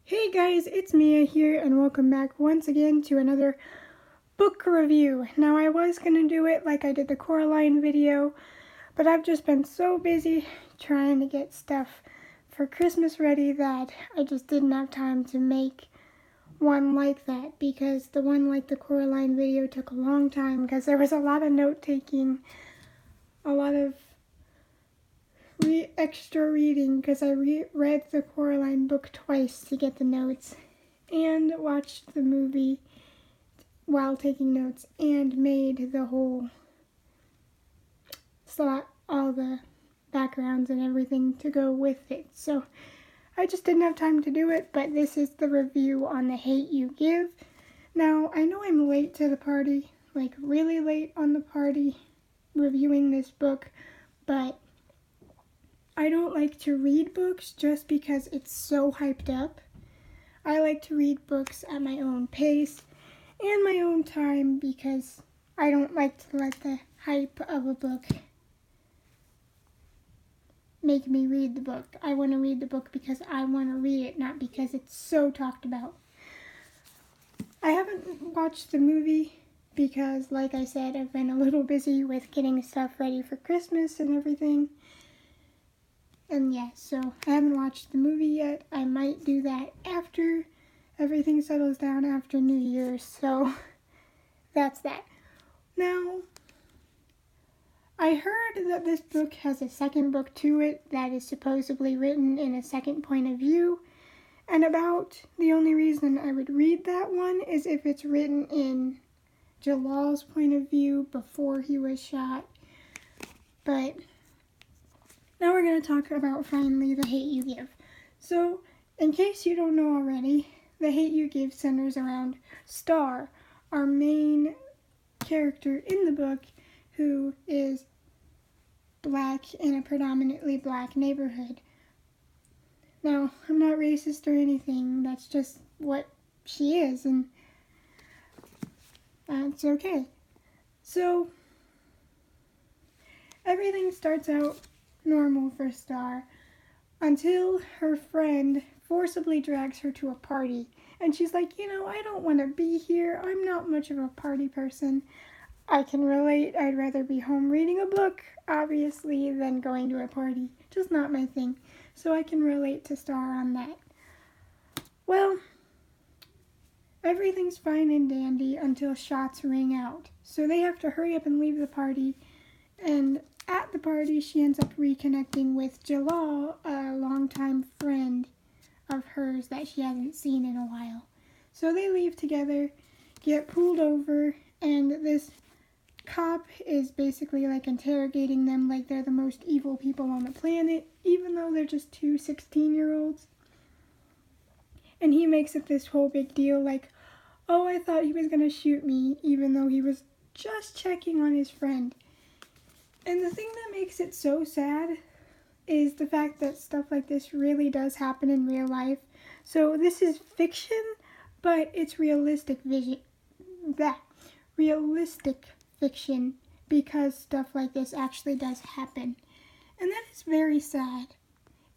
Hey guys, it's Mia here and welcome back once again to another book review. Now I was going to do it like I did the Coraline video, but I've just been so busy trying to get stuff for Christmas ready that I just didn't have time to make one like that, because the one like the Coraline video took a long time because there was a lot of note taking, a lot of extra reading because I read the Coraline book twice to get the notes, and watched the movie while taking notes, and made the whole slot, all the backgrounds and everything to go with it. So I just didn't have time to do it, but this is the review on The Hate U Give. Now, I know I'm late to the party, like really late on the party, reviewing this book, but I don't like to read books just because it's so hyped up. I like to read books at my own pace and my own time because I don't like to let the hype of a book make me read the book. I want to read the book because I want to read it, not because it's so talked about. I haven't watched the movie because, like I said, I've been a little busy with getting stuff ready for Christmas and everything. And yeah, so I haven't watched the movie yet. I might do that after everything settles down after New Year's, so that's that. Now, I heard that this book has a second book to it that is supposedly written in a second point of view, and about the only reason I would read that one is if it's written in Jalal's point of view before he was shot. But now we're going to talk about finally The Hate U Give. So, in case you don't know already, The Hate U Give centers around Star, our main character in the book, who is black in a predominantly black neighborhood. Now, I'm not racist or anything, that's just what she is, and that's okay. So, everything starts out normal for Star until her friend forcibly drags her to a party. And she's like, I don't want to be here. I'm not much of a party person. I can relate. I'd rather be home reading a book, obviously, than going to a party. Just not my thing. So I can relate to Star on that. Well, everything's fine and dandy until shots ring out. So they have to hurry up and leave the party. And at the party, she ends up reconnecting with Jalal, a longtime friend of hers that she hasn't seen in a while. So they leave together, get pulled over, and this cop is basically like interrogating them like they're the most evil people on the planet, even though they're just two 16-year-olds. And he makes it this whole big deal like, oh, I thought he was going to shoot me, even though he was just checking on his friend. And the thing that makes it so sad is the fact that stuff like this really does happen in real life. So this is fiction, but it's realistic fiction, because stuff like this actually does happen. And that is very sad.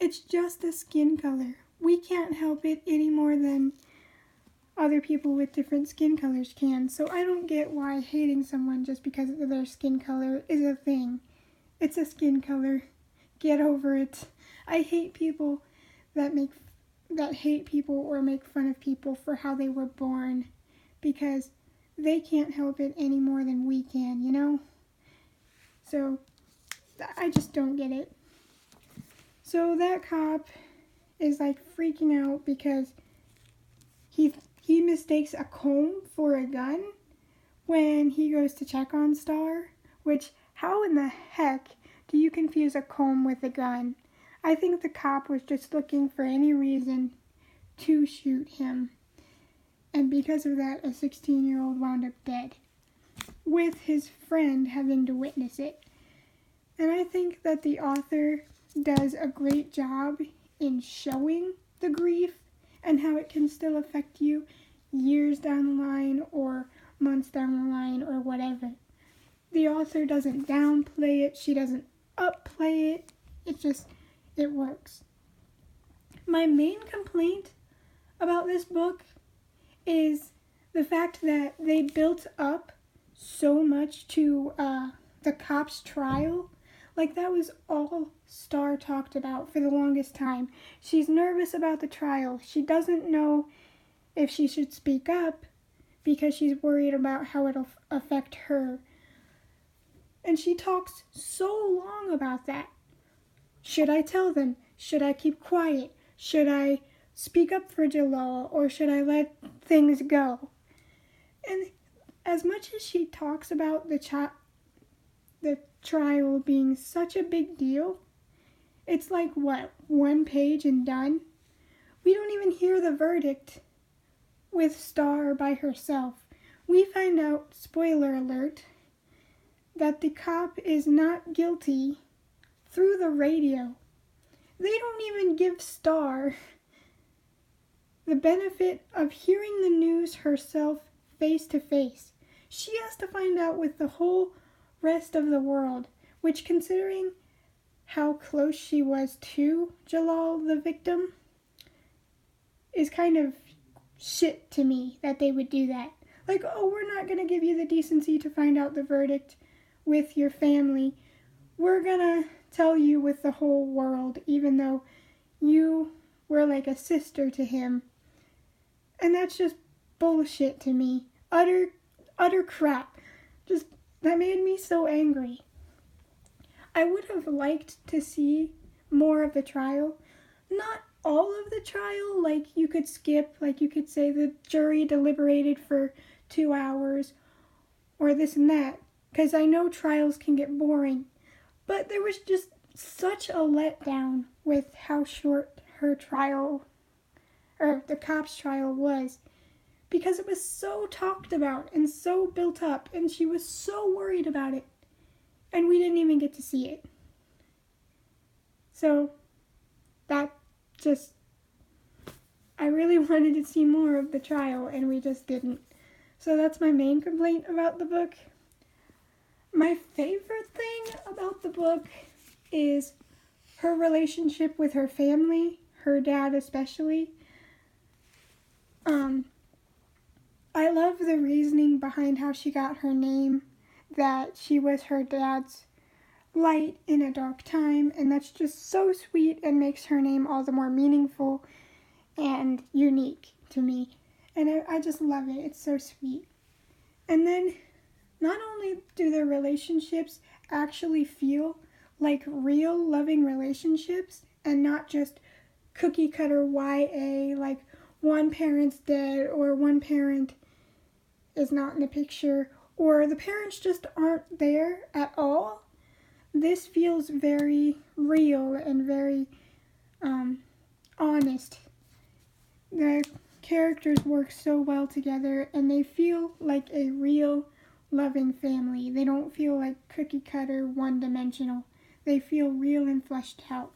It's just a skin color. We can't help it any more than other people with different skin colors can. So I don't get why hating someone just because of their skin color is a thing. It's a skin color. Get over it. I hate people that hate people or make fun of people for how they were born, because they can't help it any more than we can, So I just don't get it. So that cop is like freaking out because he mistakes a comb for a gun when he goes to check on Star, which, how in the heck do you confuse a comb with a gun? I think the cop was just looking for any reason to shoot him. And because of that, a 16-year-old wound up dead, with his friend having to witness it. And I think that the author does a great job in showing the grief and how it can still affect you years down the line or months down the line or whatever. The author doesn't downplay it. She doesn't upplay it. It works. My main complaint about this book is the fact that they built up so much to the cop's trial. Like, that was all Star talked about for the longest time. She's nervous about the trial. She doesn't know if she should speak up because she's worried about how it'll affect her. And she talks so long about that. Should I tell them? Should I keep quiet? Should I speak up for Jalal, or should I let things go? And as much as she talks about the trial being such a big deal, it's like, what, 1 page and done? We don't even hear the verdict with Star by herself. We find out, spoiler alert, that the cop is not guilty through the radio. They don't even give Star the benefit of hearing the news herself face to face. She has to find out with the whole rest of the world, which, considering how close she was to Jalal, the victim, is kind of shit to me that they would do that. Like, oh, we're not going to give you the decency to find out the verdict with your family. We're going to tell you with the whole world, even though you were like a sister to him. And that's just bullshit to me. Utter crap. Just, that made me so angry. I would have liked to see more of the trial. Not all of the trial, like you could skip, like you could say the jury deliberated for 2 hours, or this and that, because I know trials can get boring. But there was just such a letdown with how short her trial, or the cop's trial, was, because it was so talked about and so built up, and she was so worried about it, and we didn't even get to see it. So that just, I really wanted to see more of the trial, and we just didn't. So that's my main complaint about the book. My favorite thing about the book is her relationship with her family, her dad especially. I love the reasoning behind how she got her name, that she was her dad's light in a dark time, and that's just so sweet and makes her name all the more meaningful and unique to me. And I just love it. It's so sweet. And then, not only do their relationships actually feel like real loving relationships and not just cookie cutter YA, like one parent's dead or one parent is not in the picture, or the parents just aren't there at all. This feels very real and very honest. The characters work so well together, and they feel like a real loving family. They don't feel like cookie cutter, one-dimensional. They feel real and fleshed out.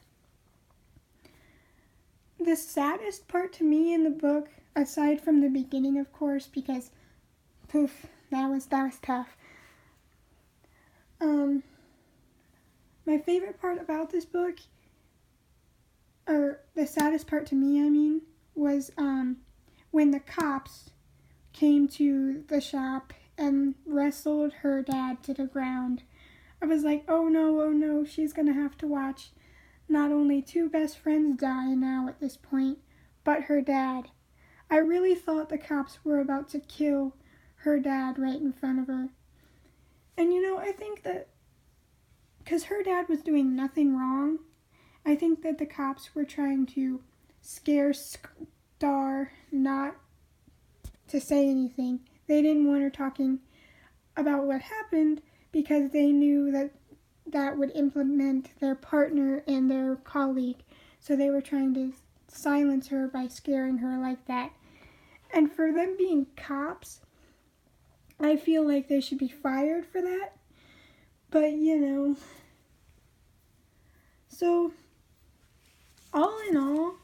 The saddest part to me in the book, aside from the beginning, of course, because poof, that was tough. My favorite part about this book, or the saddest part to me, I mean, was when the cops came to the shop and wrestled her dad to the ground. I was like, oh no, she's gonna have to watch not only 2 best friends die now at this point, but her dad. I really thought the cops were about to kill her dad right in front of her. And I think that, because her dad was doing nothing wrong, I think that the cops were trying to scare Star not to say anything. They didn't want her talking about what happened because they knew that that would implement their partner and their colleague. So they were trying to silence her by scaring her like that. And for them being cops, I feel like they should be fired for that. But, So, all in all,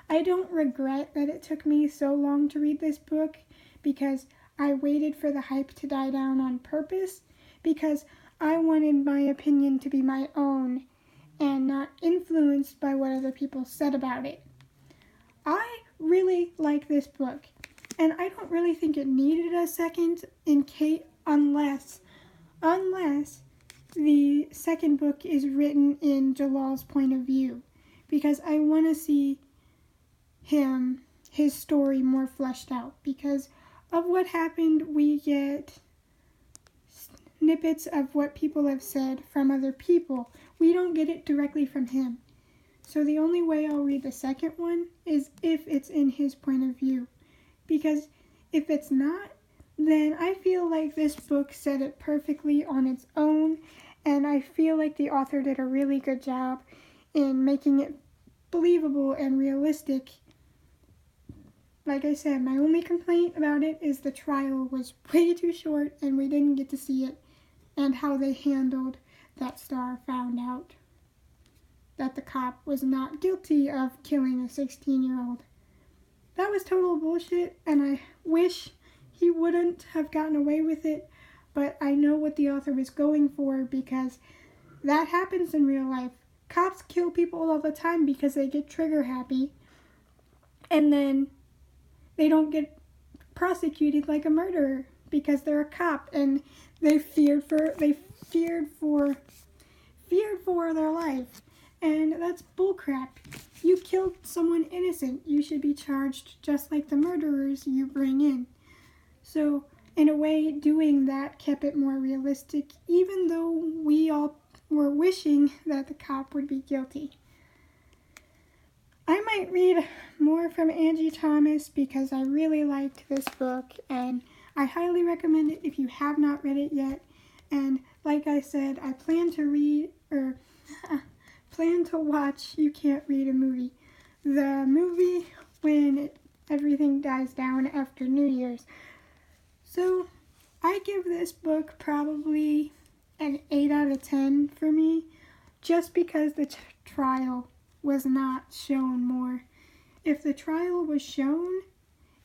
I don't regret that it took me so long to read this book, because I waited for the hype to die down on purpose, because I wanted my opinion to be my own and not influenced by what other people said about it. I really like this book. And I don't really think it needed a second in case, unless the second book is written in Jalal's point of view. Because I want to see his story more fleshed out. Because of what happened, we get snippets of what people have said from other people. We don't get it directly from him. So the only way I'll read the second one is if it's in his point of view. Because if it's not, then I feel like this book said it perfectly on its own, and I feel like the author did a really good job in making it believable and realistic. Like I said, my only complaint about it is the trial was way too short and we didn't get to see it, and how they handled that Star found out that the cop was not guilty of killing a 16-year-old. That was total bullshit, and I wish he wouldn't have gotten away with it, but I know what the author was going for, because that happens in real life. Cops kill people all the time because they get trigger happy, and then they don't get prosecuted like a murderer because they're a cop and they feared for their life. And that's bullcrap. You killed someone innocent. You should be charged just like the murderers you bring in. So, in a way, doing that kept it more realistic, even though we all were wishing that the cop would be guilty. I might read more from Angie Thomas because I really liked this book, and I highly recommend it if you have not read it yet. And like I said, I plan to watch You Can't Read a Movie. The movie when everything dies down after New Year's. So, I give this book probably an 8 out of 10 for me, just because the trial was not shown more. If the trial was shown,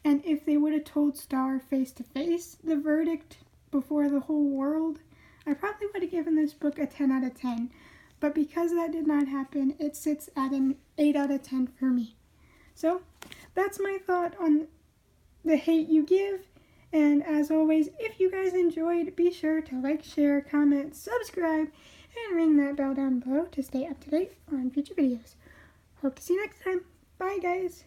and if they would have told Star face to face the verdict before the whole world, I probably would have given this book a 10 out of 10. But because that did not happen, it sits at an 8 out of 10 for me. So, that's my thought on The Hate U Give. And as always, if you guys enjoyed, be sure to like, share, comment, subscribe, and ring that bell down below to stay up to date on future videos. Hope to see you next time. Bye, guys.